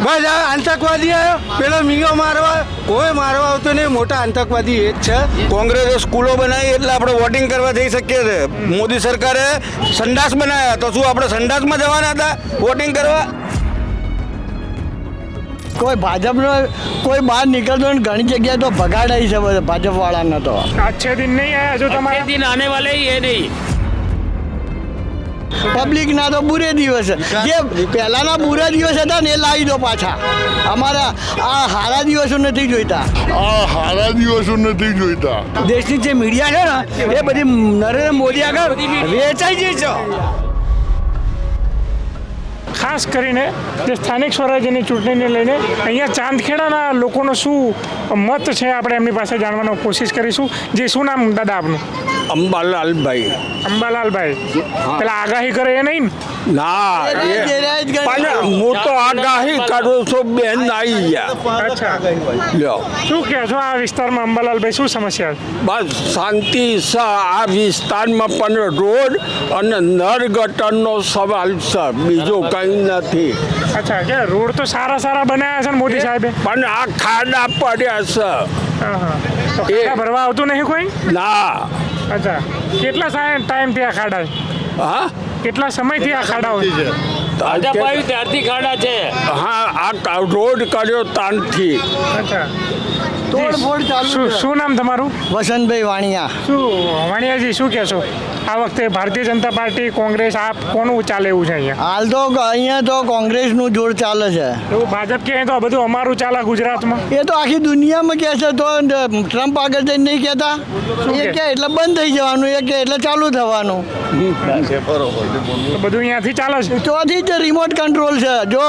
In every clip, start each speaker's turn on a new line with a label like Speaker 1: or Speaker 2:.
Speaker 1: બસ આ આતંકવાદી આવ્યો, પેલો મીંગો મારવા, કોઈ મારવા આવતો નહીં. મોટા આતંકવાદી એ જ છે. કોંગ્રેસે સ્કૂલો બનાવી એટલે આપણે વોટિંગ કરવા જઈ શકીએ છીએ. મોદી સરકારે સંડાસ બનાવ્યા, તો શું આપણે સંડાસમાં જવાના હતા વોટિંગ કરવા?
Speaker 2: કોઈ ભાજપનો કોઈ બહાર નીકળતો ને ઘણી જગ્યાએ તો ભગાડાઈ છે ભાજપ વાળાને. તો
Speaker 3: अच्छे दिन नहीं है जो तुम्हारे
Speaker 4: दिन आने वाले ही है नहीं.
Speaker 2: પબ્લિક ના તો બુરે દિવસ, જે પહેલાના બુરા દિવસ હતા ને એ લાવી દો પાછા. અમારા આ હારા દિવસો નથી જોઈતા. દેશની જે મીડિયા છે ને એ બધી નરેન્દ્ર મોદી આગળ વેચાઈ ગઈ છે.
Speaker 3: ખાસ કરીને જે સ્થાનિક સ્વરાજ્યની ચૂંટણીને લઈને અહીંયા ચાંદખેડાના લોકોનો શું મત છે આપણે એમની પાસે જાણવાનો કોશિશ કરીશું. જે શું નામ દાદા આપનું?
Speaker 1: અંબાલાલભાઈ.
Speaker 3: અંબાલાલભાઈ. પેલા આગાહી કરે એ નહીં
Speaker 1: ના,
Speaker 2: પણ
Speaker 1: હું તો આગાહી કરું છું, બેન આવી ગયા.
Speaker 3: અચ્છા,
Speaker 1: લ્યો,
Speaker 3: શું કહો છો આ વિસ્તારમાં અંબાલાલભાઈ, શું સમસ્યા છે?
Speaker 1: બસ શાંતિ છે આ વિસ્તારમાં, પણ રોડ અને નર ગટરનો સવાલ છે, બીજો કંઈ નથી.
Speaker 3: અચ્છા, કે રોડ તો સારા બનાવ્યા છે ને મોદી સાહેબે.
Speaker 1: પણ આ ખાડા પડ્યા છે.
Speaker 3: તો ખાડા ભરવા આવતું નહીં કોઈ?
Speaker 1: ના.
Speaker 3: અચ્છા, કેટલા ટાઈમથી આ ખાડા છે?
Speaker 1: હા,
Speaker 3: કેટલા સમયથી આ ખાડા હોય છે?
Speaker 4: ભાજપ આવ્યું ત્યારથી ખાડા છે.
Speaker 1: હા, આ રોડ કર્યો તાનથી.
Speaker 3: અચ્છા,
Speaker 2: તોડફોડ ચાલુ છે.
Speaker 3: શું નામ તમારું?
Speaker 2: વસંતભાઈ વાણિયા.
Speaker 3: શું વાણિયાજી, શું કહેશો આ વખતે ભારતીય જનતા પાર્ટી, કોંગ્રેસ, આપ કોનું ચાલે એવું છે અહીંયા?
Speaker 2: હાલ તો અહીંયા તો કોંગ્રેસનું જોર ચાલે છે.
Speaker 3: એવું ભાજપ કહે તો આ બધું અમારું ચાલે ગુજરાતમાં.
Speaker 2: એ તો આખી દુનિયામાં કહે છે, તો ટ્રમ્પ આગળ જઈને નહીં કહેતા. એ કહે એટલે બંધ થઈ જવાનું, એ કહે એટલે ચાલુ થવાનું.
Speaker 3: તો બધું અહીંયાથી ચાલે છે.
Speaker 2: ચોથી જ રિમોટ કંટ્રોલ છે. જો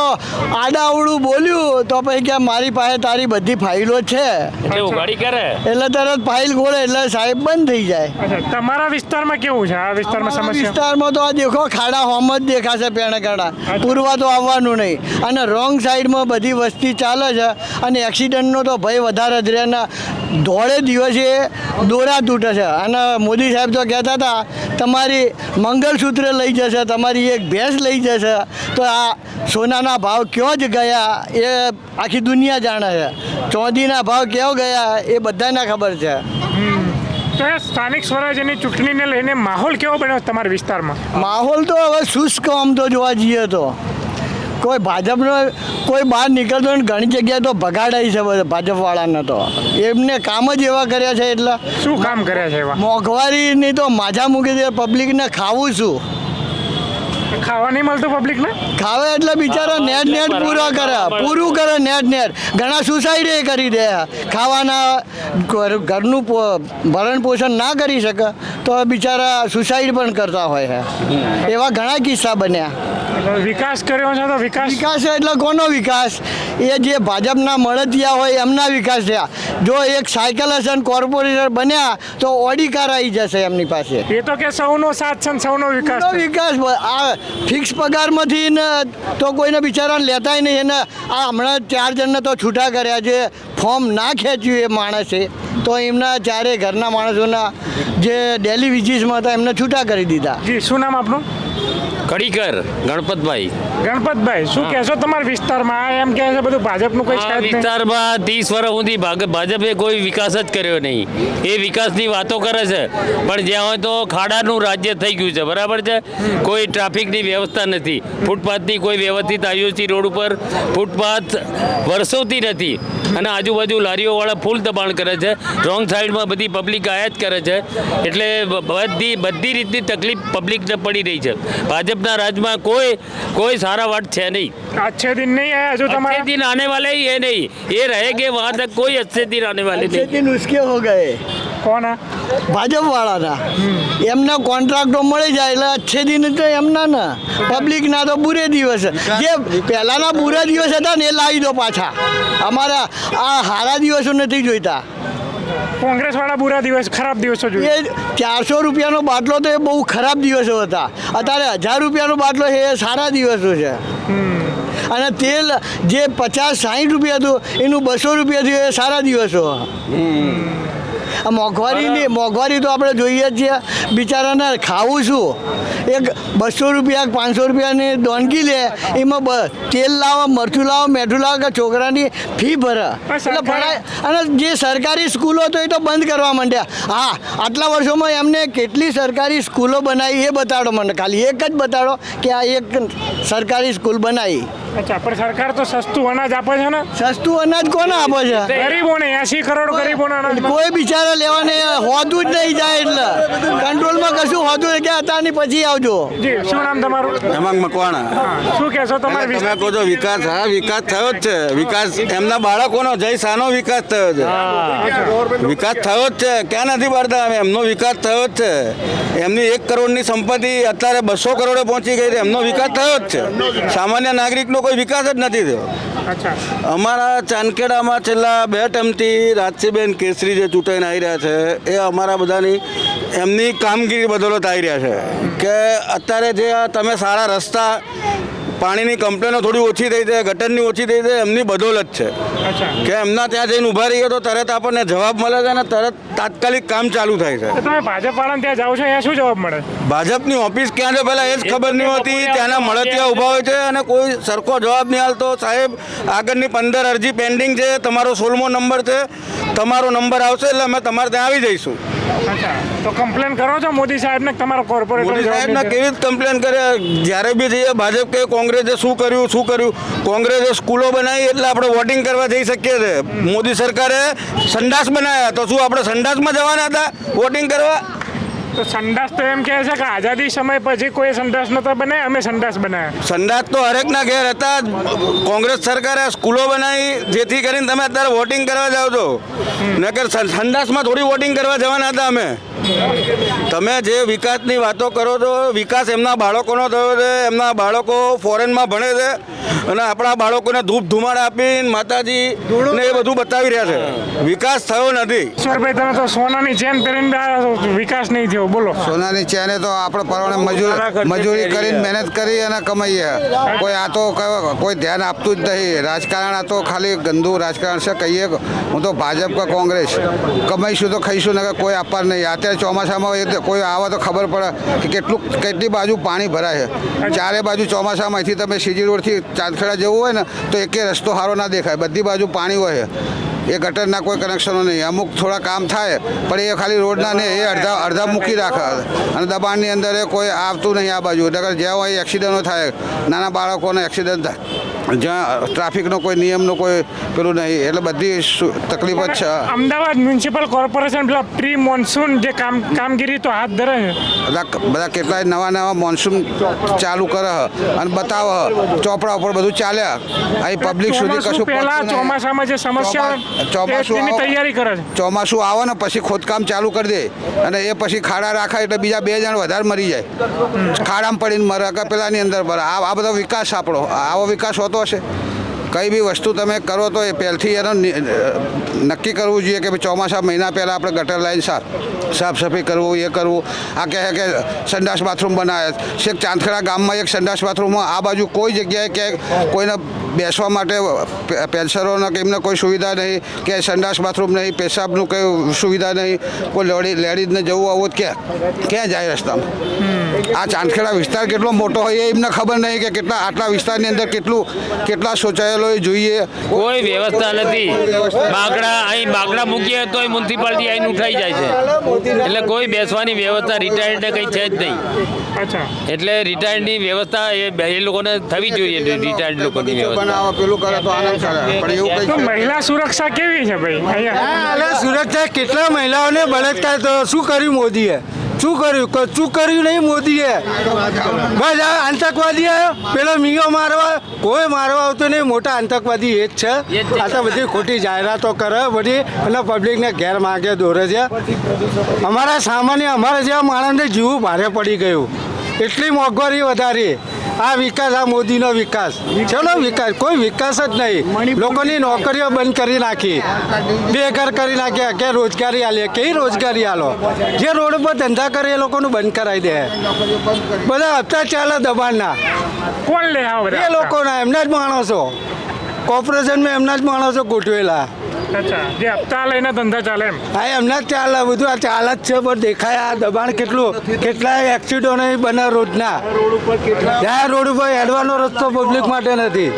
Speaker 2: આડાઅવળું બોલ્યું તો પછી કે મારી પાસે તારી બધી ફાઇલો છે,
Speaker 4: એટલે ઉઘાડી કરે.
Speaker 2: એટલે તરત ફાઇલ ખોલે એટલે સાહેબ બંધ થઈ જાય.
Speaker 3: અચ્છા, તમારા વિસ્તારમાં કેવું છે? આ વિસ્તારમાં
Speaker 2: અમારા
Speaker 3: સમસ્યા?
Speaker 2: વિસ્તારમાં તો આ દેખો ખાડા હોમ જ દેખાશે, પેણે ખાડા પૂરવા તો આવવાનું નહીં. અને રોંગ સાઈડમાં બધી વસ્તી ચાલે છે, અને એક્સિડન્ટનો તો ભય વધારે જ રહે ને. ધોળે દિવસે દોરા તૂટે છે. અને મોદી સાહેબ તો કહેતા હતા તમારી મંગલસૂત્ર લઈ જશે, તમારી એક ભેંસ લઈ જશે. તો આ સોનાના ભાવ ક્યાં જ ગયા એ આખી દુનિયા જાણે છે. ચાંદીના ભાવ ક્યાં ગયા એ બધાને ખબર છે.
Speaker 3: તો એ સ્થાનિક સ્વરાજ્યની ચૂંટણીને લઈને માહોલ કેવો બન્યો તમારા વિસ્તારમાં?
Speaker 2: માહોલ તો હવે શુષ્ક આમ તો જોવા જઈએ તો કોઈ ભાજપનો કોઈ બહાર નીકળતો ને ઘણી જગ્યાએ તો ભગાડાઈ છે ભાજપવાળાને. તો એમને કામ જ એવા કર્યા છે. એટલે
Speaker 3: શું કામ કર્યા છે એવા?
Speaker 2: મોંઘવારીની તો માજા મૂકી દે, પબ્લિકને ખાવું શું?
Speaker 3: ખાવા નહીં મળતું પબ્લિકને?
Speaker 2: ખાવે એટલે બિચારા નેટ પૂરું કરે નેટ. ઘણા સુસાઇડ કરી દે. ખાવાના ઘરનું ભરણ પોષણ ના કરી શકે તો બિચારા સુસાઇડ પણ કરતા હોય છે. એવા ઘણા કિસ્સા બન્યા.
Speaker 3: વિકાસ કર્યો છે તો
Speaker 2: વિકાસ એટલે કોનો વિકાસ? એ જે ભાજપના મળતિયા હોય એમના વિકાસ થયા. જો એક સાયકલ હશે ને કોર્પોરેટર બન્યા તો ઓડી કાર આવી જશે એમની પાસે.
Speaker 3: એ તો કે સૌનો સાથ છે ને સૌનો વિકાસ છે.
Speaker 2: વિકાસ આ ફિક્સ પગારમાંથી ને તો કોઈને બિચારાને લેતાય નહીં. એને આ હમણાં 4 જણને તો છૂટા કર્યા છે. ફોર્મ ના ખેંચ્યું એ માણસે તો એમના 4 ઘરના માણસોના જે ડેલી વિજીસમાં હતા એમને છૂટા કરી દીધા.
Speaker 3: જી, શું નામ આપનું?
Speaker 4: કડીકર ગણપતભાઈ.
Speaker 3: ગણપતભાઈ, શું કહેશો તમારા વિસ્તારમાં? આ એમ કહે છે બધું ભાજપનું કોઈ છે જ
Speaker 4: આ
Speaker 3: નહીં.
Speaker 4: વિસ્તારમાં 30 વર્ષ સુધી ભાજપે કોઈ વિકાસ જ કર્યો નહીં. એ વિકાસની વાતો કરે છે, પણ જ્યાં હોય તો ખાડાનું રાજ્ય થઈ ગયું છે. બરાબર છે. કોઈ ટ્રાફિકની વ્યવસ્થા નથી, ફૂટપાથની કોઈ વ્યવસ્થિત આયોજિત રોડ ઉપર ફૂટપાથ વર્ષોથી નથી, અને આજુબાજુ લારીઓવાળા ફૂલ દબાણ કરે છે. રોંગ સાઈડમાં બધી પબ્લિક આયા જ કરે છે, એટલે બધી રીતની તકલીફ પબ્લિકને પડી રહી છે. ભાજપના રાજમાં કોઈ સારા વાત છે નહીં.
Speaker 3: अच्छे दिन नहीं है जो तुम्हारे
Speaker 4: अच्छे दिन आने वाले ही है नहीं. ये रहेंगे वहाँ तक, कोई अच्छे दिन आने वाले नहीं.
Speaker 2: दिन उसके हो गए
Speaker 3: कौन है?
Speaker 2: ભાજપવાળાના. એમના કોન્ટ્રાક્ટો મળી જાય એટલે અચ્છે દિન તો એમના ને. પબ્લિકના તો બુરે દિવસ. જે પહેલાના બુરા દિવસ હતા ને એ લાવી દો પાછા. અમારા આ હારા દિવસો નથી જોઈતા.
Speaker 3: કોંગ્રેસ વાળા બુરા દિવસ, ખરાબ દિવસો જોઈએ.
Speaker 2: એ 400 રૂપિયાનો બાટલો તો એ બહુ ખરાબ દિવસો હતા. અત્યારે 1000 રૂપિયાનો બાટલો એ સારા દિવસો છે. અને તેલ જે 50-60 રૂપિયા હતું એનું 200 રૂપિયા થયું એ સારા દિવસો. આ મોંઘવારી તો આપણે જોઈએ જ છીએ. બિચારાને ખાવું શું? એક 200 રૂપિયા 500 રૂપિયાની દોનગી લે, એમાં તેલ લાવો, મરચું લાવો, મેઠું લાવો કે છોકરાની ફી ભરે. એટલે ભણાય. અને જે સરકારી સ્કૂલો તો એ તો બંધ કરવા માંડ્યા. હા, આટલા વર્ષોમાં એમને કેટલી સરકારી સ્કૂલો બનાવી એ બતાડો મને, ખાલી એક જ બતાડો કે આ એક સરકારી સ્કૂલ બનાવી.
Speaker 3: અચ્છા, પણ સરકાર તો સસ્તું અનાજ આપે છે ને.
Speaker 2: સસ્તું અનાજ કોને આપે છે?
Speaker 3: ગરીબોને 80 કરોડ ગરીબોને અનાજ મળે.
Speaker 2: કોઈ બિચારા લેવાને હોતું જ નહીં જાય. એટલે કંટ્રોલમાં કશું હોતું નહીં કે અત્યારની પછી આવજો.
Speaker 3: જી, શું નામ તમારું?
Speaker 1: હેમાંગ મકવાણા.
Speaker 3: હા, શું કહેશો તમારે?
Speaker 1: તમે કહો છો વિકાસ, હા વિકાસ થયો જ છે. વિકાસ એમના બાળકોનો જય સાનો વિકાસ થયો છે. વિકાસ થયો જ છે, ક્યાં નથી પાડતા અમે. એમનો વિકાસ થયો જ છે. એમની 1 કરોડની સંપત્તિ અત્યારે 200 કરોડે પહોંચી ગઈ છે. એમનો વિકાસ થયો જ છે. સામાન્ય નાગરિકનો કોઈ વિકાસ જ નથી થયો.
Speaker 3: અચ્છા,
Speaker 1: અમારા ચાંદખેડામાં છેલ્લા 2 ટર્મથી રાજસીબેન કેસરી જે ચૂંટાઈને આવી રહ્યા છે, એ અમારા બધાની એમની કામગીરી બદોલત આવી રહ્યા છે. કે અત્યારે જે આ તમે સારા રસ્તા, પાણીની કમ્પ્લેનો થોડી ઓછી થઈ છે, ગટરની ઓછી થઈ છે, એમની બદોલત છે.
Speaker 3: અચ્છા.
Speaker 1: કે એમના ત્યાં જઈને ઊભા રહીએ તો તરત આપણને જવાબ મળે છે અને તરત તાત્કાલિક કામ ચાલુ થાય છે.
Speaker 3: તો તમે ભાજપ વાળાને ત્યાં જાઓ છો, અહીંયા શું જવાબ મળે?
Speaker 1: ભાજપની ઓફિસ ક્યાં છે પહેલાં એ જ ખબર નહીં હોતી. ત્યાંના મળતિયા ઊભા હોય છે અને કોઈ સરખો જવાબ નહીં હાલતો. સાહેબ, આગળની 15 અરજી પેન્ડિંગ છે, તમારો 16મો નંબર છે, તમારો નંબર આવશે એટલે અમે તમારે ત્યાં આવી જઈશું.
Speaker 3: અચ્છા, તો કમ્પ્લેન કરો છો મોદી સાહેબને? તમારો કોર્પોરેટર
Speaker 1: મોદી સાહેબને કેવી રીતે કમ્પ્લેન કરે? જ્યારે બી જઈએ ભાજપ કે કોંગ્રેસે શું કર્યું. કોંગ્રેસે સ્કૂલો બનાવી એટલે આપણે વોટિંગ કરવા જઈ શકીએ છીએ. મોદી સરકારે સંડાસ બનાવ્યા, તો શું આપણે સંડાસમાં જવાના હતા વોટિંગ કરવા?
Speaker 3: તો સંડાસ તો એમ કહે છે કે આઝાદી સમય પછી કોઈ સંડાસ નતો બનાવ્યા, અમે સંડાસ બનાવ્યા.
Speaker 1: સંડાસ તો હરેકના ઘેર હતા. કોંગ્રેસ સરકારે સ્કૂલો બનાવી જેથી કરીને તમે અત્યારે વોટિંગ કરવા જાઓ છો. નકર સંડાસમાં થોડી વોટિંગ કરવા જવાના હતા અમે. તમે જે વિકાસની વાતો કરો છો, વિકાસ એમના બાળકોનો થયો છે. એમના બાળકો ફોરેનમાં ભણે છે અને આપણા બાળકોને ધૂપ ધુમાડ આપીને માતાજી ને એ બધું બતાવી રહ્યા છે. વિકાસ થયો નથી.
Speaker 3: ઈશ્વરભાઈ, તમે તો સોનાની ચેન પહેરીને આવ્યા છો, વિકાસ નહીં થયો, બોલો.
Speaker 5: સોનાની ચેને તો આપણે પરવાને મજૂરી કરીને મહેનત કરી અને કમાઈએ. કોઈ આ તો કોઈ ધ્યાન આપતું જ નહીં. રાજકારણ આ તો ખાલી ગંદુ રાજકારણ છે. કહીએ હું તો ભાજપ કે કોંગ્રેસ, કમાઈશું તો ખાઈશું ને કોઈ આપવા નહીં. અત્યારે ચોમાસામાં કોઈ આવે તો ખબર પડે કે કેટલી બાજુ પાણી ભરાય છે. ચારે બાજુ ચોમાસામાં અહીંથી તમે સીજી રોડથી ચાંદખેડા જવું હોય ને તો એકે રસ્તો સારો ના દેખાય, બધી બાજુ પાણી હોય. એ ગટરના કોઈ કનેક્શનો નહીં. અમુક થોડા કામ થાય પણ એ ખાલી રોડના નહીં, એ અડધા મૂકી રાખે અને દબાણની અંદર એ કોઈ આવતું નહીં આ બાજુ. એટલે જ્યાં હોય એક્સિડન્ટો થાય, નાના બાળકોને એક્સિડન્ટ થાય, જ્યાં ટ્રાફિકનો કોઈ નિયમનો કોઈ પેલું નહીં. એટલે બધી તકલીફ જ છે.
Speaker 3: અમદાવાદ મ્યુનિસિપલ કોર્પોરેશન પેલા પ્રી મોન્સૂન જે કામગીરી તો હાથ ધરે છે.
Speaker 5: બધા કેટલાય નવા મોન્સૂન ચાલુ કરે અને બતાવે ચોપડા ઉપર બધું ચાલ્યા. અહીં પબ્લિક સુધી કશું
Speaker 3: પહેલા ચોમાસામાં જે સમસ્યા તેની તૈયારી કરે છે.
Speaker 5: ચોમાસું આવે ને પછી ખોદકામ ચાલુ કરી દે અને એ પછી ખાડા રાખાય એટલે બીજા 2 જણ વધારે મરી જાય. ખાડામાં પડીને મરે કે પેલાની અંદર મરે. આ બધો વિકાસ આપણો આવો વિકાસ હોતો હશે? કઈ બી વસ્તુ તમે કરો તો એ પહેલથી એનો નક્કી કરવું જોઈએ કે ચોમાસા મહિના પહેલાં આપણે ગટર લાઈન સાફ સફાઈ કરવું, એ કરવું. આ કહે કે સંડાસ બાથરૂમ બનાવે છે. ચાંદખેડા ગામમાં એક સંડાસ બાથરૂમમાં આ બાજુ કોઈ જગ્યાએ ક્યાંય કોઈને બેસવા માટે પેન્શનરોને કે એમને કોઈ સુવિધા નહીં, કે સંડાસ બાથરૂમ નહીં, પેશાબનું કંઈ સુવિધા નહીં. કોઈ લેડીઝને જવું આવું ક્યાં જાય રસ્તામાં? આ ચાંદખેડા વિસ્તાર કેટલો મોટો હોય એ એમને ખબર નહીં કે આટલા વિસ્તારની અંદર કેટલા શૌચાલયો જોઈએ.
Speaker 4: કોઈ વ્યવસ્થા નથી. બાગડા મૂકીએ તો મ્યુનિસિપાલિટી આવીને ઉઠાઈ જાય છે. એટલે કોઈ બેસવાની વ્યવસ્થા રિટાયર્ડને કંઈ છે જ નહીં.
Speaker 3: અચ્છા,
Speaker 4: એટલે રિટાયર્ડની વ્યવસ્થા એ લોકોને થવી જોઈએ. રિટાયર્ડ લોકોની વ્યવસ્થા
Speaker 5: પેલું કરે તો આનંદ કરે પણ એવું
Speaker 3: તો
Speaker 5: કંઈ
Speaker 3: મહિલા સુરક્ષા કેવી છે ભાઈ અહીંયા?
Speaker 1: સુરક્ષા કેટલા મહિલાઓને બળાત્કાર તો શું કર્યું મોદીએ? શું કર્યું નહીં મોદીએ? બસ આ આતંકવાદી આવ્યો, પેલો મીઓ મારવા, કોઈ મારવા આવતો નહીં. મોટા આતંકવાદી એ જ છે. આ તો બધી ખોટી જાહેરાતો કરે બધી અને પબ્લિકને ઘેર માગે દોરે છે. અમારા જેવા માણસને જીવું ભારે પડી ગયું. એટલી મોંઘવારી વધારી. આ વિકાસ, આ મોદીનો વિકાસ. ચલો વિકાસ, કોઈ વિકાસ જ નહીં. લોકોની નોકરીઓ બંધ કરી નાખી, બેઘર કરી નાખ્યા. કે રોજગારી આલે, કઈ રોજગારી આલો? જે રોડ ઉપર ધંધા કરે એ લોકોનું બંધ કરાવી દે. બધા હપ્તા ચાલે દબાણના.
Speaker 3: કોણ લે આ બધા?
Speaker 1: એ લોકોના એમના જ માણસો, કોર્પોરેશનમાં એમના જ માણસો ગોઠવેલા.
Speaker 3: અચ્છા, જે હપ્તા લઈને ધંધા ચાલે એમ.
Speaker 1: હા એમના જ ચાલે બધું, આ ચાલે જ છે. પણ દેખાય આ દબાણ કેટલું, કેટલાય એક્સિડન્ટો બને રોજના. ત્યાં રોડ ઉપર હેડવાનો રસ્તો પબ્લિક માટે નથી.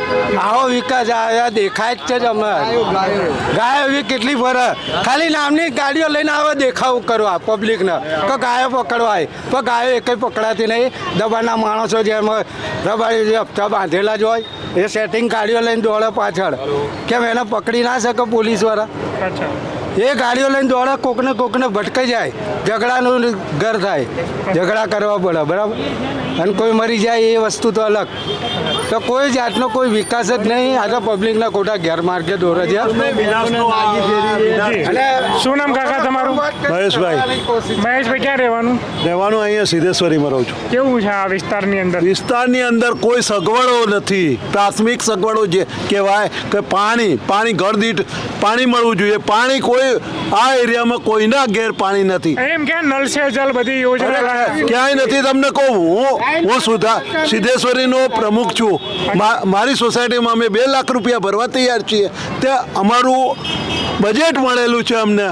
Speaker 1: આવો વિકાસ આ દેખાય જ છે જ હમણાં. ગાય એવી કેટલી ફરે, ખાલી નામની ગાડીઓ લઈને આવે દેખાવ કરવા પબ્લિકને તો ગાયો પકડવા આવે, પણ ગાયો એકઈ પકડાતી નહીં. દબાણના માણસો જેમ રબારી જે હપ્તા બાંધેલા જ હોય એ સેટિંગ ગાડીઓ લઈને દોડે પાછળ. કેમ એને પકડી ના શકે પોલીસવાળા?
Speaker 3: અચ્છા,
Speaker 1: એ ગાડીઓ લઈને દોડે, કોકને ભટકાઈ જાય, ઝઘડાનું ઘર થાય, ઝઘડા કરવા પડે બરાબર. અને કોઈ મરી જાય એ વસ્તુ તો અલગ. તો કોઈ જાતનો કોઈ વિકાસ જ નહીં. આ તો પબ્લિકના ખોટા ગેરમાર્ગે દોરે છે.
Speaker 3: જી. શું નામ કાકા તમારું?
Speaker 6: મહેશભાઈ.
Speaker 3: મહેશભાઈ, ક્યાં રહેવાનું?
Speaker 6: રહેવાનું અહીંયા સિદ્ધેશ્વરીમાં રહું છું.
Speaker 3: કેવું છે આ વિસ્તારની અંદર?
Speaker 6: વિસ્તારની અંદર કોઈ સગવડો નથી. પ્રાથમિક સગવડો જે કહેવાય કે પાણી ઘર દીઠ પાણી મળવું જોઈએ. પાણી કોઈ આ એરિયામાં કોઈના ઘેર પાણી નથી.
Speaker 3: એમ કે નલ સે જલ બધી યોજના
Speaker 6: ક્યાંય નથી. તમને કહું, હું સિદ્ધેશ્વરીનો પ્રમુખ છું. મારી સોસાયટીમાં અમે 2 લાખ રૂપિયા ભરવા તૈયાર છીએ. તે અમારું બજેટ મળેલું છે અમને,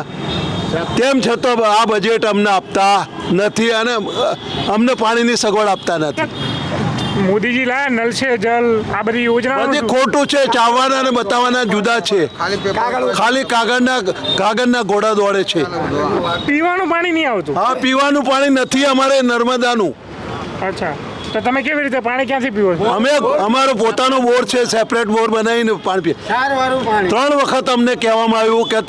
Speaker 6: તેમ છતાં આ બજેટ અમને આપતા નથી અને અમને પાણીની સગવડ આપતા નથી.
Speaker 3: મોદીજી લાયા નલ સે જલ આ બધી યોજના
Speaker 6: બધી ખોટું છે. ચાવવાના અને બતાવવાના જુદા છે. ખાલી કાગળના ઘોડા દોડે છે.
Speaker 3: પીવાનું પાણી નહીં આવતું.
Speaker 6: હા, પીવાનું પાણી નથી અમારે નર્મદાનું.
Speaker 3: અચ્છા, તો તમે કેવી રીતે પાણી ક્યાંથી પીવો છો?
Speaker 6: અમે અમારો પોતાનો બોર છે, સેપરેટ બોર બનાવીને પાણી પીએ. 3 વખત અમને કહેવામાં આવ્યું કે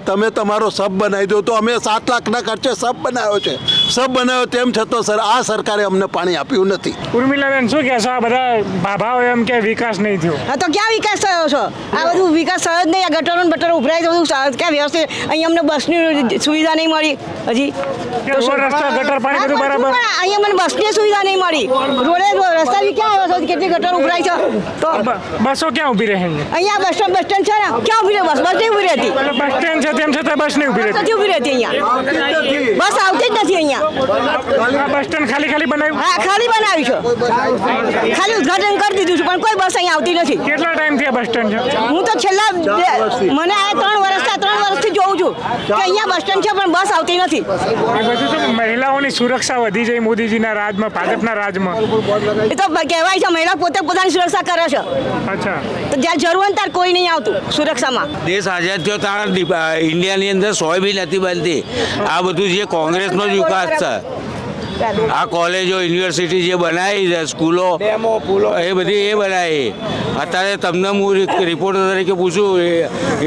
Speaker 6: તમે તમારો સબ બનાવી દો. તો અમે 7 લાખના ખર્ચે સબ બનાવ્યો છે. સબ બનાવ્યો, તેમ છતાં આ સરકારે અમને પાણી આપ્યું નથી.
Speaker 3: ઉર્મિલાબેન, શું કહેશો? આ બધા ભાભાઓ એમ કે વિકાસ નહીં થયો.
Speaker 7: હા, તો ક્યાં વિકાસ થયો છે? આ બધું વિકાસ થયો જ નહીં. આ ગટરો ને બટરો ઉભરાય છે, બધું ક્યાં વ્યવસ્થિત? અહીંયા અમને બસની સુવિધા નહીં મળી હજી.
Speaker 3: રોડ રસ્તા ગટર પાણી બધું બરાબર.
Speaker 7: અહીંયા મને બસની સુવિધા નહીં મળી. રસ્તા બી ક્યાં આવ્યો છે? કેટલી ગટર ઉભરાય છે? તો
Speaker 3: બસો ક્યાં ઊભી રહે અહીંયા?
Speaker 7: અહીંયા બસ સ્ટેન્ડ છે ને, ક્યાં ઉભી રહે? બસ નહીં ઉભી રહેતી.
Speaker 3: બસ સ્ટેન્ડ છે તેમ છતાં બસ નહીં ઊભી રહેતી.
Speaker 7: નથી ઉભી રહેતી અહીંયા. બસ આવતી જ નથી અહીંયા.
Speaker 3: આ બસ સ્ટેન્ડ ખાલી બનાવ્યું.
Speaker 7: હા, ખાલી બનાવ્યું છે. ખાલી ઉદઘાટન કરી દીધું છે, પણ કોઈ બસ અહીંયા આવતી નથી.
Speaker 3: કેટલા ટાઈમથી આ બસ સ્ટેન્ડ છે?
Speaker 7: હું તો છેલ્લા મને આ 3 વર્ષથી જોઉં છું કે અહીંયા બસ સ્ટેન્ડ છે પણ બસ આવતી નથી.
Speaker 3: આ બધું તો મહિલાઓની સુરક્ષા વધી જાય મોદીજીના રાજમાં, ભાજપના રાજમાં.
Speaker 7: એ તો કહેવાય છે મહિલા પોતે પોતાની સુરક્ષા કરે છે.
Speaker 3: અચ્છા,
Speaker 7: તો જ્યાં જરૂર હોય ને ત્યારે કોઈ નહીં આવતું સુરક્ષામાં.
Speaker 8: દેશ આઝાદ થયો ત્યાં ઇન્ડિયાની અંદર સોય બી નથી બનતી. આ બધું જે કોંગ્રેસનો જ વિકાસ છે. આ કોલેજો યુનિવર્સિટી જે બનાવી છે, સ્કૂલો એ બધી એ બનાવી. અત્યારે તમને હું રિપોર્ટર તરીકે પૂછું,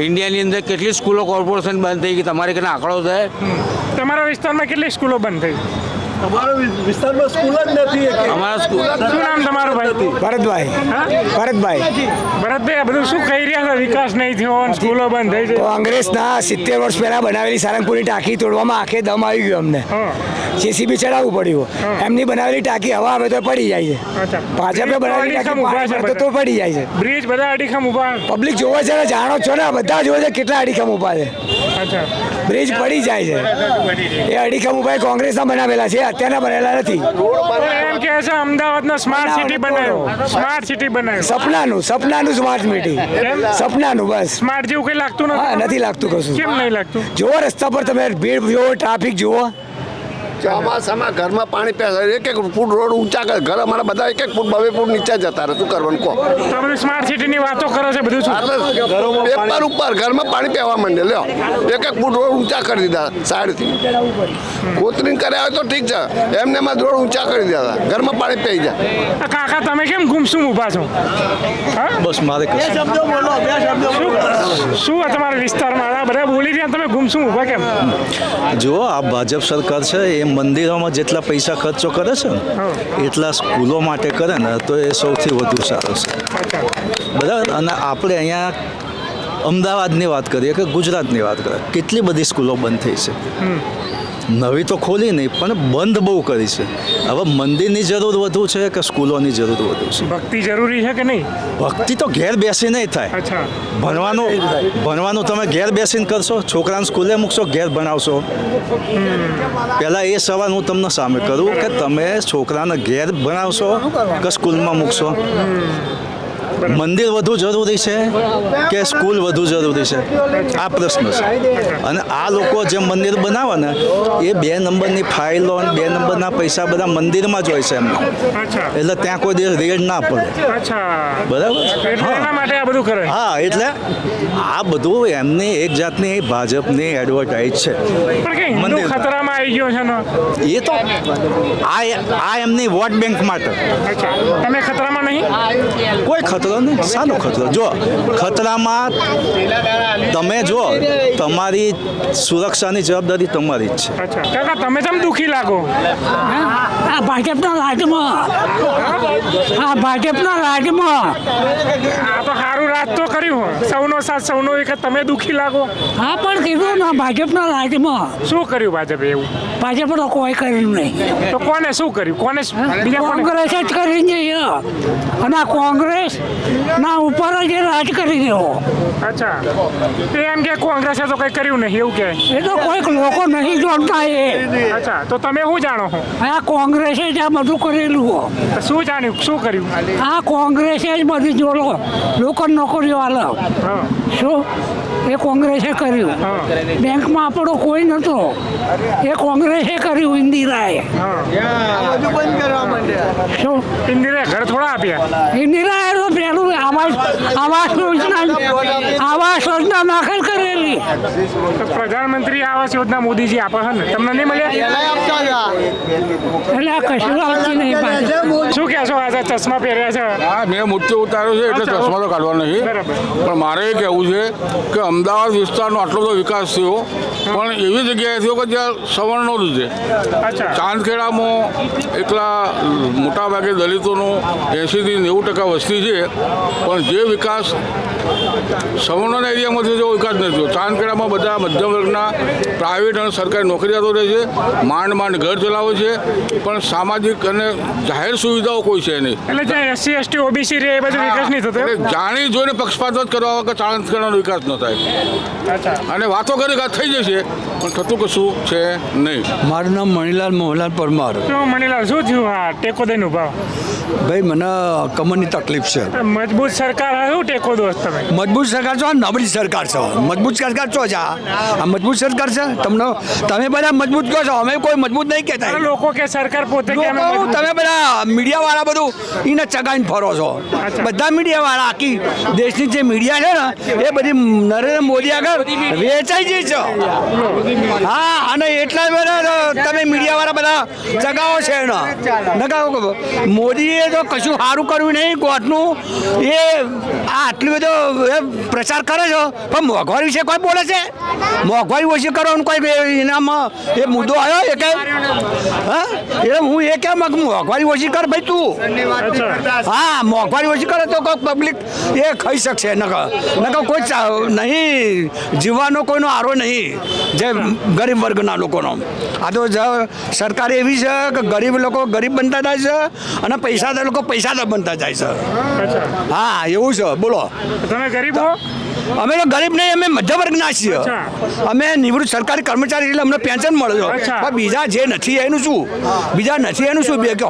Speaker 8: ઇન્ડિયાની અંદર કેટલી સ્કૂલો કોર્પોરેશન બંધ થઈ ગઈ? તમારે કને આંકડો થાય?
Speaker 3: તમારા વિસ્તારમાં કેટલી સ્કૂલો બંધ થઈ?
Speaker 6: અમારા વિસ્તારમાં સ્કૂલ જ નથી.
Speaker 8: અમારા સ્કૂલ
Speaker 3: શું નામ તમારું ભાઈ?
Speaker 2: ભરતભાઈ.
Speaker 3: હા?
Speaker 2: ભરતભાઈ,
Speaker 3: ભરતભાઈ, આ બધું શું કહી રહ્યા છે? વિકાસ નહીં થયો અને સ્કૂલો બંધ થઈ છે.
Speaker 2: કોંગ્રેસના 70 વર્ષ પહેલા બનાવેલી સારંગપુરની ટાંકી તોડવામાં આંખે દમ આવી ગયો અમને.
Speaker 3: હા.
Speaker 2: જેસીબી ચડાવવું પડ્યું. એમની બનાવેલી ટાંકી હવા આવે તો પડી જાય છે.
Speaker 3: અચ્છા.
Speaker 2: ભાજપે બનાવેલી ટાંકી પાણી ભરતો તો પડી જાય છે.
Speaker 3: બ્રિજ બધા અડીખમ ઉભા.
Speaker 2: પબ્લિક જોવે છે ને, જાણો છો ને, બધા જોવે છે કેટલા અડીખમ ઊભા છે.
Speaker 3: અચ્છા,
Speaker 2: બ્રિજ પડી જાય છે. એ અડીખમ ઊભા કોંગ્રેસના બનાવેલા છે, અત્યારના બનેલા નથી.
Speaker 3: એમ કે છે અમદાવાદનો સ્માર્ટ સિટી બનાવ્યો. સ્માર્ટ સિટી બનાવ્યો.
Speaker 2: સપનાનું સ્માર્ટ મીટિંગ. સપનાનું બસ.
Speaker 3: સ્માર્ટ જેવું કઈ લાગતું
Speaker 2: હા,
Speaker 3: નથી.
Speaker 2: નથી લાગતું કશું.
Speaker 3: કેમ નહીં લાગતું?
Speaker 2: જુઓ રસ્તા પર તમે ભીડ જુઓ, ટ્રાફિક જુઓ.
Speaker 9: ચોમાસામાં ઘરમાં પાણી પહેલા 1-1 ફૂટ રોડ ઊંચા કરે. ઘર અમારા બધા 1-1 ફૂટ 2 ફૂટ નીચે જતા રહે. શું કરવાનું કહો?
Speaker 3: તો આ બધું સ્માર્ટ સિટીની વાતો કરો છે બધું શું?
Speaker 9: પેપર ઉપર ઘરમાં પાણી પહેવા માંડે. લ્યો 1-1 ફૂટ રોડ ઊંચા કરી દીધા સાઈડથી. કોતરીને કર્યા હોય તો ઠીક છે, એમને એમાં રોડ ઊંચા કરી દીધા, ઘરમાં પાણી પી જાય.
Speaker 3: આ કાકા, તમે કેમ ગુમસુમ ઊભા છો? હા?
Speaker 6: બસ મારે
Speaker 3: શું આ તમારા વિસ્તારમાં આ બધા બોલી રહ્યા, તમે ગુમસુમ ઊભા કેમ?
Speaker 10: જુઓ, આ ભાજપ સરકાર છે એ મંદિરોમાં જેટલા પૈસા ખર્ચો કરે છે ને એટલા સ્કૂલો માટે કરે ને તો એ સૌથી વધુ સારું છે. બરાબર. અને આપણે અહીંયા અમદાવાદની વાત કરીએ કે ગુજરાતની વાત કરીએ, કેટલી બધી સ્કૂલો બંધ થઈ છે. નવી તો ખોલી નહીં પણ બંધ બહુ કરી છે. હવે મંદિરની જરૂર વધુ છે કે સ્કૂલોની જરૂર વધુ છે?
Speaker 3: ભક્તિ જરૂરી છે કે નહીં?
Speaker 10: ભક્તિ તો ઘેર બેસી નહીં થાય.
Speaker 3: અચ્છા.
Speaker 10: ભણવાનું તમે ઘેર બેસીને કરશો, છોકરાને સ્કૂલે મૂકશો, ઘેર ભણાવશો. પહેલાં એ સવાલ હું તમને સામે કરું કે તમે છોકરાને ઘેર ભણાવશો કે સ્કૂલમાં મૂકશો? મંદિર વધુ જરૂરી છે કે સ્કૂલ વધુ જરૂરી છે આ પ્રશ્ન છે. અને આ લોકો જે મંદિર બનાવે ને એ 2 નંબરની ફાઇલો અને 2 નંબરના પૈસા બધા મંદિરમાં જ હોય છે એમને,
Speaker 3: અચ્છા
Speaker 10: એટલે ત્યાં કોઈ દિવસ રેડ ના પડે.
Speaker 3: અચ્છા
Speaker 10: બરાબર.
Speaker 3: એટલે એના માટે આ બધું કરે.
Speaker 10: હા, એટલે આ બધું એમની એક જાતની ભાજપની એડવર્ટાઇઝ છે.
Speaker 3: પણ કે હિન્દુ
Speaker 10: મંદિર.
Speaker 3: ખતરામાં આવી ગયો છે ને.
Speaker 10: એ તો આ એમની વોટ બેંક માટે.
Speaker 3: અચ્છા તમે ખતરામાં નહીં.
Speaker 10: કોઈ ખતરો નહીં. શાનો ખતરો? જો ખતરામાં તમે જો તમારી સુરક્ષાની જવાબદારી તમારી જ છે.
Speaker 3: અચ્છા કાકા તમે કેમ દુખી લાગો.
Speaker 11: આ ભાજપના રાજમાં
Speaker 3: આ તો સારું રાજ તો કર્યું સૌનો સાથ સૌનો એક તમે દુખી લાગો.
Speaker 11: હા પણ કીધું ને ભાજપના રાજમાં
Speaker 3: શું કર્યું ભાજપે એવું.
Speaker 11: ભાજપ તો કોઈ કર્યું નહીં.
Speaker 3: તો કોને શું કર્યું કોને બીજા કોને.
Speaker 11: કોંગ્રેસ જ કરી છે અને આ કોંગ્રેસ ના ઉપર જ એ રાજ કરી દેવો.
Speaker 3: અચ્છા એ એમ કે કોંગ્રેસે તો કઈ કર્યું નહીં એવું કે.
Speaker 11: એ તો કોઈક લોકો નહીં જાણતા એ.
Speaker 3: અચ્છા તો તમે શું જાણો છો.
Speaker 11: આ કોંગ્રેસે જ આ બધું કરેલું હો.
Speaker 3: શું જાણ્યું શું કર્યું.
Speaker 11: આ કોંગ્રેસે જ બધી જોડો લોકો નોકરીઓ આલે.
Speaker 3: હા
Speaker 11: શું એ કોંગ્રેસે કર્યું. બેંકમાં આપણો કોઈ નહોતો, એ કોંગ્રેસે કર્યું ઇન્દિરાએ.
Speaker 2: બધું બંધ કરવા માંડ્યા.
Speaker 11: શું
Speaker 3: ઇન્દિરાએ ઘર થોડા આપ્યા.
Speaker 11: ઇન્દિરાએ તો પેલું આવાસ યોજના દાખલ કરેલી.
Speaker 3: તો પ્રધાનમંત્રી આવાસ યોજના મોદીજી આપે છે ને તમને નહીં મળ્યા.
Speaker 11: એટલે આ કશું આવતી નહીં પાછું.
Speaker 3: શું કહેશો આજે ચશ્મા પહેર્યા છે.
Speaker 1: હા, મેં મુદ્દો ઉતાર્યો છે એટલે ચશ્મા તો કાઢવા નહીં.
Speaker 3: બરાબર.
Speaker 1: પણ મારે એ કહેવું છે કે અમદાવાદ વિસ્તારનો આટલો બધો વિકાસ થયો પણ એવી જગ્યાએ થયો કે જ્યાં સવર્ણો જ છે.
Speaker 3: અચ્છા
Speaker 1: ચાંદખેડામાં એટલા મોટાભાગે દલિતોનું 80થી 90% વસ્તી છે પણ જે વિકાસ સવર્ણોના એરિયામાં થયો વિકાસ નથી થયો. ચાંદખેડામાં બધા મધ્યમ વર્ગના પ્રાઇવેટ અને સરકારી નોકરીયાતો રહે છે, માંડ ઘર ચલાવે છે પણ સામાજિક અને જાહેર સુવિધાઓ કોઈ છે નહીં.
Speaker 3: એટલે જે SC ST OBC રે એ બધું વિકાસ નહીં થતો.
Speaker 1: એટલે જાણી જોઈને પક્ષપાત જ કરવા કે ચાંદખેડાનો વિકાસ ન થાય.
Speaker 3: અચ્છા
Speaker 1: અને વાતો કરી કે થઈ જશે પણ થતું કશું છે નહીં.
Speaker 2: મારું નામ મણિલાલ મોહનલાલ પરમાર.
Speaker 3: શું મણીલાલ શું થયું આ ટેકો દઈને ઉભા.
Speaker 2: ભાઈ મને કમરની તકલીફ છે.
Speaker 3: મજબૂત સરકાર શું ટેકો દો તમે.
Speaker 2: મજબૂત સરકાર છો, નબળી સરકાર છો. મજબૂત સરકાર છો છે આ મજબૂત સરકાર છે. તમે બધા મજબૂત કહો છો, અમે કોઈ મજબૂત નહીં કહેતા.
Speaker 3: લોકો કે સરકાર પોતે કે અમે મજબૂત.
Speaker 2: તમે બધા મીડિયા વાળા બધું એને ચગાઈને ફરો છો. બધા મીડિયા વાળા આખી દેશની જે મીડિયા છે ને એ બધી નરેન્દ્ર મોદી આગળ વેચાઈ ગઈ છે. હા અને એટલા બધા તમે મીડિયા વાળા બધા ચગાવો છે એને નગાવો. મોદીએ તો કશું સારું કર્યું નહીં ગોઠનું. એ આટલું બધો પ્રચાર કરે છે પણ મોંઘવારી વિશે કોઈ બોલે છે. મોંઘવારી ઓછી કરવાનું કોઈ એનામાં એ મુદ્દો આવ્યો એ કે હા એટલે હું એ કેમ મોંઘવારી ઓછી કર ભાઈ તું. હા મોંઘવારી ઓછી કરે તો કોઈ પબ્લિક એ ખાઈ શકશે નકર કોઈ નહીં જીવવાનો કોઈનો આરો નહીં જે ગરીબ વર્ગના લોકોનો. આ તો સરકાર એવી છે કે ગરીબ લોકો ગરીબ બનતા જાય છે અને પૈસાદાર લોકો પૈસાદાર બનતા જાય છે. હા એવું છે. બોલો
Speaker 3: તમે ગરીબ હો.
Speaker 2: અમે તો ગરીબ નહીં, અમે મધ્ય વર્ગના છીએ. અમે નિવૃત્ત સરકારી કર્મચારી એટલે અમને પેન્શન મળે છે પણ બીજા જે નથી એનું શું. બીજા નથી એનું શું બે કહો.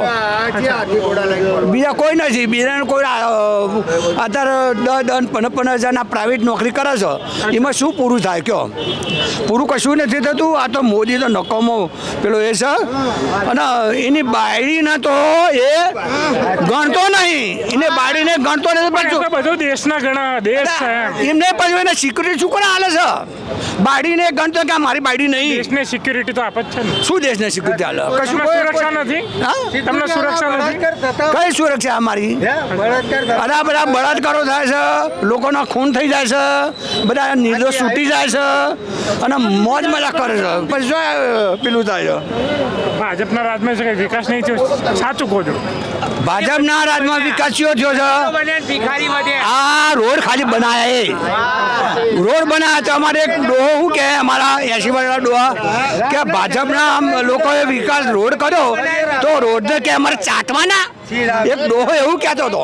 Speaker 2: બીજા કોઈ નથી. બીજા કોઈ અત્યારે 10-15 હજારના પ્રાઇવેટ નોકરી કરે છે એમાં શું પૂરું થાય કહો. પૂરું કશું નથી થતું. આ તો મોદી તો નકામો પેલો એ છે અને એની બાયડીને તો એ ગણતો નહીં. એને બાયડીને ગણતો નથી પણ
Speaker 3: બધું દેશના ઘણા દેશ છે
Speaker 2: એમને પછી એને સિક્યુરિટી શું કરે હાલે છે. બાયડીને ગણતો કે આ મારી બાયડી નહીં.
Speaker 3: દેશને સિક્યુરિટી તો આપે જ છે ને.
Speaker 2: શું દેશને સિક્યુરિટી હાલે કશું
Speaker 3: સુરક્ષા નથી. તમને સુરક્ષા નથી.
Speaker 2: કઈ સુરક્ષા અમારી. અરે બધા બળાત્કારો થાય છે, લોકોના ખૂન થઈ જાય છે, બધા નિર્દોષ છૂટી જાય છે અને મોજ મજા કરે છે. પછી શું પેલું થાય છે.
Speaker 3: ભાજપના રાજમાં છે કે વિકાસ નહીં થયો. સાચું કહો છો.
Speaker 2: ભાજપના રાજમાં વિકાસ થયો છે. આ રોડ ખાલી બનાયા રોડ બનાવ્યા તો અમારે એક ડોહો શું કે અમારા 80 વર્ષના ડોહા કે ભાજપના લોકોએ વિકાસ રોડ કર્યો તો રોડને કે અમારે ચાટવાના એક ડોહો એવું કહેતો હતો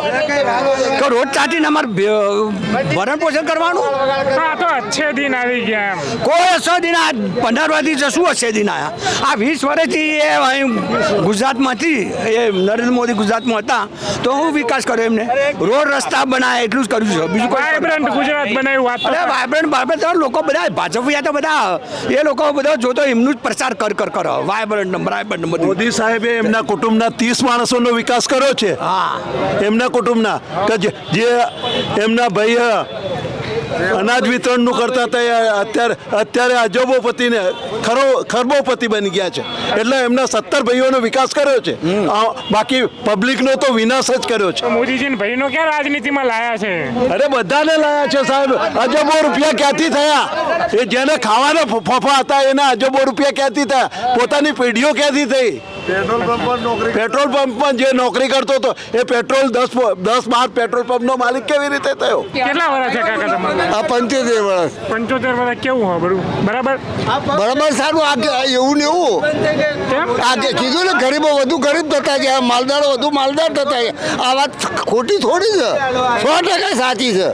Speaker 2: કે રોજ ચાટીને અમારે ભરણ પોષણ કરવાનું.
Speaker 3: હા તો અચ્છે દિન આવી ગયા એમ.
Speaker 2: કોઈ અસો દિન આ 15 વર્ષથી શું હશે દિન આયા આ 20 વર્ષથી એ અહીં ગુજરાતમાંથી એ નરેન્દ્ર મોદી ગુજરાતમાં હતા તો હું વિકાસ કર્યો એમને રોડ રસ્તા બનાવ્યા એટલું જ કર્યું છે બીજું કોઈ
Speaker 3: વાઇબ્રન્ટ ગુજરાત બનાવ્યું વાત તો
Speaker 2: અરે વાઇબ્રન્ટ લોકો બધા ભાજપિયા તો બધા એ લોકો બધા જોતો એમનું જ પ્રચાર કરો વાઇબ્રન્ટ બધું.
Speaker 6: મોદી સાહેબે એમના કુટુંબના 30 માણસોનો વિકાસ કર્યો છે.
Speaker 2: હા
Speaker 6: એમના કુટુંબના કે જે એમના ભાઈ અનાજ વિતરણનું કરતા હતા અત્યારે અજબોપતિને ખરબોપતિ બની ગયા છે. એટલે એમના 17 ભાઈઓનો વિકાસ કર્યો છે. બાકી પબ્લિકનો તો વિનાશ જ કર્યો છે.
Speaker 3: મોદીજી ને ભાઈનો ક્યાં રાજનીતિમાં લાયા છે?
Speaker 6: અરે બધાને લાયા છે સાહેબ. અજબો રૂપિયા ક્યાંથી થયા? એ જેને ખાવાના ફોફા હતા એના અજબો રૂપિયા ક્યાંથી થયા? પોતાની પેઢીઓ ક્યાંથી થઈ? પેટ્રોલ પંપ પર જે નોકરી કરતો હતો એ પેટ્રોલ 10-12 પેટ્રોલ પંપનો માલિક કેવી રીતે થયો?
Speaker 3: કેટલા વર્ષ છે કાકા તમારે?
Speaker 9: આ 75 વર્ષ
Speaker 3: 75 વર્ષ કેવું હોય બધું બરાબર?
Speaker 9: બરાબર સારું આ એવું ને એવું આ કીધું ને ગરીબો વધુ ગરીબ થતા ગયા માલદારો વધુ માલદાર થતા ગયા. આ વાત ખોટી થોડી છે 100% સાચી છે.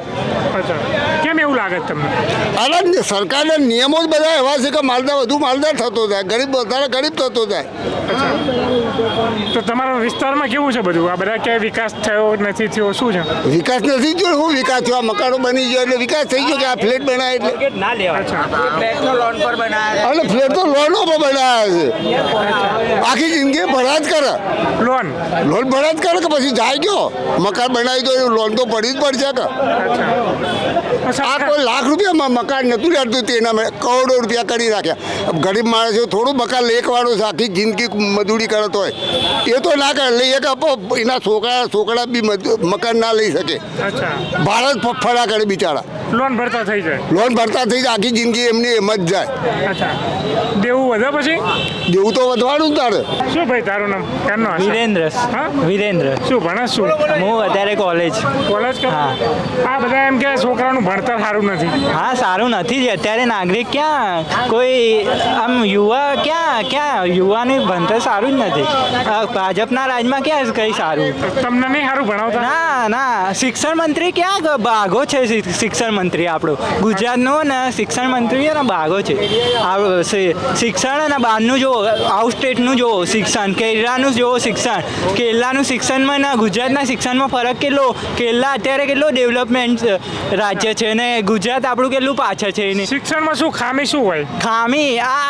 Speaker 3: અચ્છા કેમ એવું લાગે છે તમને?
Speaker 9: અરે સરકારના નિયમો જ બધા એવા છે કે માલદાર વધુ માલદાર થતો જાય ગરીબ વધારે ગરીબ થતો જાય.
Speaker 3: તો તમારા વિસ્તારમાં કેવું છે બધું? આ બધા ક્યાંય વિકાસ થયો નથી થયો શું છે?
Speaker 9: વિકાસ નથી થયો શું વિકાસ થયો? આ મકાનો બની ગયો એટલે વિકાસ થઈ ગયો કે આ ફ્લેટ બનાવ્યા એટલે અને ફ્લેટ તો લોનો પર બનાવ્યા છે. આખી જિંદગી ભરા જ કરે
Speaker 3: લોન
Speaker 9: ભરા જ કરે કે પછી જાય ગયો મકાન બનાવી દો લોન તો પડી જ પડશે કે આ કોઈ લાખ રૂપિયામાં મકાન નતું લેતું તેના કરોડો રૂપિયા કરી રાખ્યા. ગરીબ માણસ થોડું મકાન લેકવાળો છે આખી જિંદગી મજૂરી કરતો હોય એ તો ના કરે લઈ શકે એના છોકરા બી મકાન ના લઈ શકે. ભારત ફફડા કરે બિચારા
Speaker 3: લોન ભરતા થઈ જાય
Speaker 9: આખી જિંદગી એમની એમ જ જાય.
Speaker 3: દેવું વધે પછી?
Speaker 9: દેવું તો વધવાનું જ તારે.
Speaker 3: શું ભાઈ તારું નામ? ક્યારનો હશે?
Speaker 12: વિરેન્દ્ર.
Speaker 3: હા
Speaker 12: વિરેન્દ્ર.
Speaker 3: શું ભણસ શું?
Speaker 12: હું અત્યારે કોલેજ
Speaker 3: કરો? આ બધા એમ કે છોકરાનું ભણતર સારું નથી.
Speaker 12: હા સારું નથી જ અત્યારે નાગરિક ક્યાં કોઈ આમ યુવાની ભણતર સારું જ નથી. ભાજપના રાજમાં ક્યાં કંઈ સારું?
Speaker 3: તમને નહીં સારું ભણાવતા?
Speaker 12: ના શિક્ષણ મંત્રી ક્યાં ભાગો છે? શિક્ષણ મંત્રી આપણો ગુજરાતનો ને શિક્ષણ મંત્રી ને ભાગો છે. શિક્ષણ અને બહારનું જો આઉટ સ્ટેટનું જો શિક્ષણ કેરલાનું જો શિક્ષણ કેરલાનું શિક્ષણમાં ને ગુજરાતના શિક્ષણમાં ફરક કેટલો? કેરલા અત્યારે કેટલો ડેવલપમેન્ટ રાજ્ય છે ને ગુજરાત આપણું કેટલું પાછળ છે એની
Speaker 3: શિક્ષણમાં શું ખામી શું હોય?
Speaker 12: ખામી આ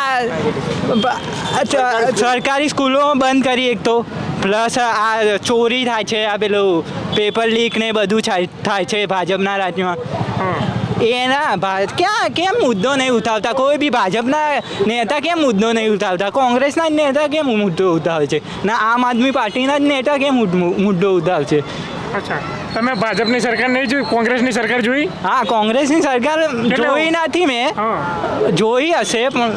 Speaker 12: સરકારી સ્કૂલો બંધ કરી એક તો પ્લસ આ ચોરી થાય છે આ પેલું પેપર લીક ને બધું થાય છે ભાજપના રાજ્યમાં. કેમ મુદ્દો નહીં ઉઠાવતા? કોઈ બી ભાજપના નેતા કેમ મુદ્દો નહીં ઉઠાવતા? કોંગ્રેસના જ નેતા કેમ મુદ્દો ઉઠાવે છે? ના આમ આદમી પાર્ટીના જ નેતા કેમ મુદ્દો ઉઠાવે છે?
Speaker 3: અચ્છા તમે ભાજપની સરકાર નહીં જોઈ? કોંગ્રેસની સરકાર જોઈ?
Speaker 12: હા કોંગ્રેસની સરકાર જોઈ નથી મેં. જોઈ હશે પણ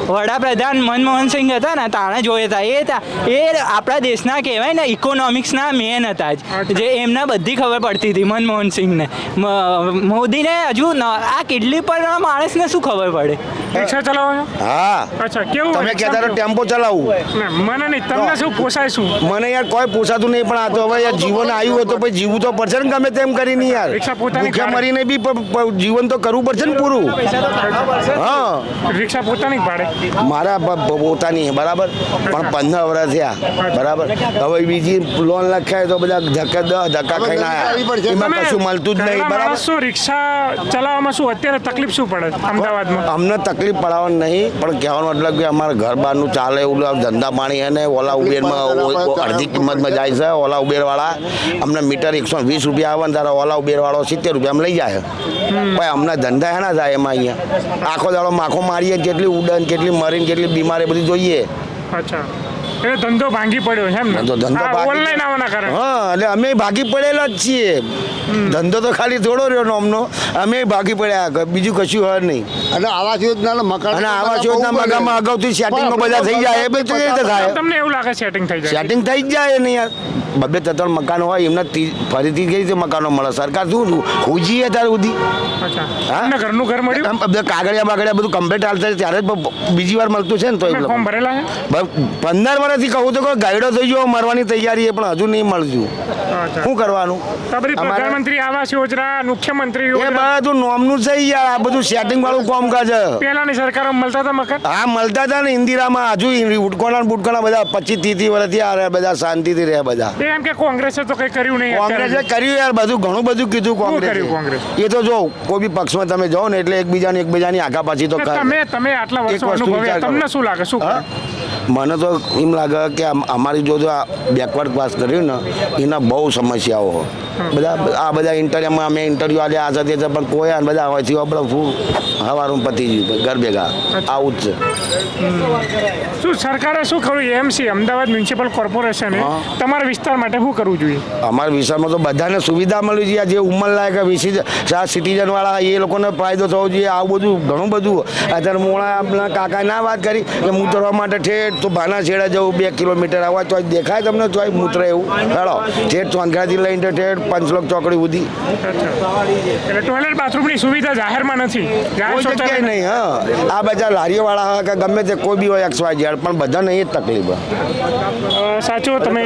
Speaker 12: વડાપ્રધાન મનમોહનસિંહ હતા ને તાણે જોયા હતા. એ આપણા દેશના કહેવાય ને ઇકોનોમિક્સના મેન હતા જ જે એમને બધી ખબર પડતી હતી મનમોહનસિંહને. મોદીને હજુ આ કેટલી પણ માણસને શું ખબર પડે?
Speaker 3: રિક્ષા ચલાવો છો?
Speaker 1: હા.
Speaker 3: અચ્છા કેવું?
Speaker 1: તમે કહેતા રહો ટેમ્પો ચલાવું.
Speaker 3: મને નહીં તમને શું પોસાય શું?
Speaker 1: મને યાર કોઈ પોસાતું નહીં પણ આ તો હવે યાર જીવન આવ્યું હોય તો પછી જીવવું તો પડશે ને ગમે તેમ કરીને યાર. ભૂખ્યા મરીને બી જીવન તો કરવું પડશે ને પૂરું. હા
Speaker 3: રિક્ષા પોતાની ભાડે?
Speaker 1: મારા પોતાની બરાબર પણ 15 વર્ષ થયા બરાબર. હવે બીજી લોન લખાય તો બધા ધક્કા ખાઈને આવ્યા એમાં કશું મળતું જ નહીં બરાબર.
Speaker 3: શું રિક્ષા ચલાવવામાં શું અત્યારે તકલીફ શું પડે અમદાવાદમાં?
Speaker 1: અમને તકલીફ પડવાનું નહીં પણ કહેવાનો મતલબ કે અમારા ઘર બહારનું ચાલે એવું ધંધા પાણી અને ઓલા ઉબેરમાં અડધી કિંમતમાં જાય છે. ઓલા ઉબેરવાળા અમને મીટર 120 રૂપિયા આવે ને તારા ઓલા ઉબેરવાળો 70 રૂપિયામાં લઈ જાય. ભાઈ અમને ધંધા હેના થાય એમાં અહીંયા આખો દાડો માખો મારીએ કેટલી ઉડન કેટલી મરીને કેટલી બીમારી બધી જોઈએ.
Speaker 3: અચ્છા એટલે ધંધો ભાંગી પડ્યો છે એમ ને?
Speaker 1: ધંધો
Speaker 3: ઓનલાઈન આવવાના કારણે?
Speaker 1: હા એટલે અમે ભાગી પડેલા જ છીએ. ધંધો તો ખાલી થોડો રહ્યો અમનો અમે ભાગી પડ્યા બીજું કશું હોય નહીં.
Speaker 9: અને આવાસ યોજના મકાન
Speaker 1: અને આવાસ યોજના મકાનમાં અગાઉથી સેટિંગમાં બધા થઈ જાય એ બધું રીતે થાય?
Speaker 3: તમને એવું લાગે સેટિંગ થઈ જાય?
Speaker 1: સેટિંગ થઈ જ જાય ને યાર બબે ત્રણ મકાનો હોય એમને ફરીથી કઈ રીતે મકાનો મળે? સરકાર શું ખોજી અત્યાર સુધી?
Speaker 3: અચ્છા
Speaker 1: હા?
Speaker 3: તમને ઘરનું ઘર મળ્યું?
Speaker 1: બધા કાગળિયા બાગળિયા બધું કમ્પ્લીટ હાલતા ત્યારે જ બીજી વાર મળતું છે ને. તો
Speaker 3: તમે ફોર્મ ભરેલા છે?
Speaker 1: 15 વર્ષથી કહું તો કોઈ ગાઈડો થઈ ગયો મરવાની તૈયારી એ પણ હજુ નહીં મળતું. શું કરવાનું?
Speaker 3: તો બધી પ્રધાનમંત્રી આવાસ યોજના, મુખ્યમંત્રી
Speaker 1: એ
Speaker 3: યોજના,
Speaker 1: બધું નોમનું છે યાર. આ બધું સેટિંગ વાળું કામકાજ છે.
Speaker 3: પહેલાની સરકારમાં મળતા હતા મકાન?
Speaker 1: હા મળતા હતા ને ઇન્દિરામાં. હજુ ઉટકોણા બુટકોણા બધા 25-30 વર્ષથી આ રહ્યા, બધા શાંતિથી રહ્યા બધા.
Speaker 3: એમ કે કોંગ્રેસે તો કંઈ કર્યું નહીં.
Speaker 1: કોંગ્રેસે કર્યું યાર, બધું ઘણું બધું કીધું
Speaker 3: કર્યું કોંગ્રેસ?
Speaker 1: કોંગ્રેસ એ તો જો કોઈ બી પક્ષમાં તમે જાઓ ને એટલે એકબીજાની આગા પાછી તો કરે.
Speaker 3: તમે આટલા
Speaker 1: એક
Speaker 3: વર્ષો
Speaker 1: વસ્તુ
Speaker 3: અનુભવ્યા,
Speaker 1: વિચાર કરો.
Speaker 3: તમને શું લાગે? શું
Speaker 1: હા? મને તો એમ લાગે કે અમારી જો બેકવર્ડ ક્લાસ કર્યું ને એના બહુ સમસ્યાઓ બધા ઇન્ટરવ્યુમાં અમે ઇન્ટરવ્યુ આલ્યા આ સાથે પણ કોઈ આ બધા હોયથી આપણે હવારું પતી ગયું ઘર ભેગા આવું જ છે.
Speaker 3: શું સરકારે શું કર્યું? એમસી અમદાવાદ મ્યુનિસિપલ કોર્પોરેશને તમારા વિસ્તાર માટે શું કરવું જોઈએ?
Speaker 1: અમારા વિસ્તારમાં તો બધાને સુવિધા મળવી જોઈએ. જે ઉંમરલાયક સિટીઝન વાળા એ લોકોને ફાયદો થવો જોઈએ. આવું બધું ઘણું બધું અત્યારે મોડા આપણા કાકા ના વાત કરી કે મૂતરવા માટે ઠેઠ તો ભાના છેડા જવું 2 કિલોમીટર આવવા તો દેખાય તમને તો મૂત્ર એવું હેડો ઠેઠ ચોંધરાથી લઈને ઠેઠ પંચલોક ચોકડી સુધી.
Speaker 3: એટલે ટોયલેટ બાથરૂમની સુવિધા જાહેરમાં નથી?
Speaker 1: કોઈ જગ્યાએ નહીં. હા આ બધા લારીઓ વાળા હોય કે ગમે તે કોઈ બી હોય XYZ પણ બધાને એ જ તકલીફ.
Speaker 3: સાચું તમે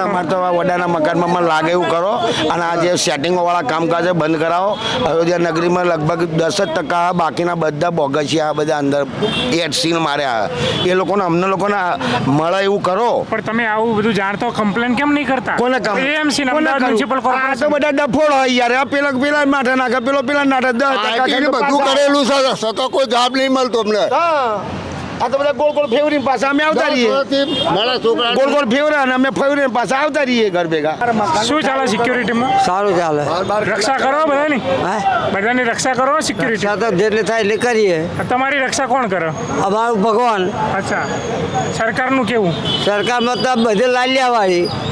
Speaker 1: અમારે તો વડાના મકાનમાં મને લાગે એવું કરો અને આ જે સેટિંગો વાળા કામકાજ છે બંધ કરાવો. અયોધ્યા નગરીમાં લગભગ 10% બાકીના બધા બોગસિયા બધા અંદર સીન માર્યા. એ લોકોને અમને લોકોને મળે એવું કરો.
Speaker 3: પણ તમે આવું બધું જાણતો કમ્પ્લેન કેમ નહીં કરતા?
Speaker 1: કોને
Speaker 3: એમસી મ્યુનિસિપલ કોર્પોરેશન
Speaker 1: તો બધા ડફોળ હોય યાર. પેલા નાટે નાખે પેલા નાટે 10%
Speaker 9: બધું કરેલું છે છતાં કોઈ જવાબ નહીં મળતો અમને.
Speaker 1: આ તો બધા ગોળ ગોળ ફેવરીને પાછા અમે આવતા રહીએ.
Speaker 9: મારા છોકરા
Speaker 1: ગોળ ગોળ ફેવરે અને અમે ફેવરીને પાછા આવતા રહીએ ઘર ભેગા.
Speaker 3: શું ચાલે સિક્યુરિટીમાં?
Speaker 2: સારું ચાલે.
Speaker 3: રક્ષા કરો બધાની? બધાની રક્ષા કરો સિક્યુરિટી?
Speaker 2: જેટલી થાય એટલે કરીએ.
Speaker 3: તમારી રક્ષા કોણ કરે?
Speaker 2: અમારું ભગવાન.
Speaker 3: અચ્છા સરકારનું કેવું?
Speaker 2: સરકારમાં તો બધે લાલિયા વાળી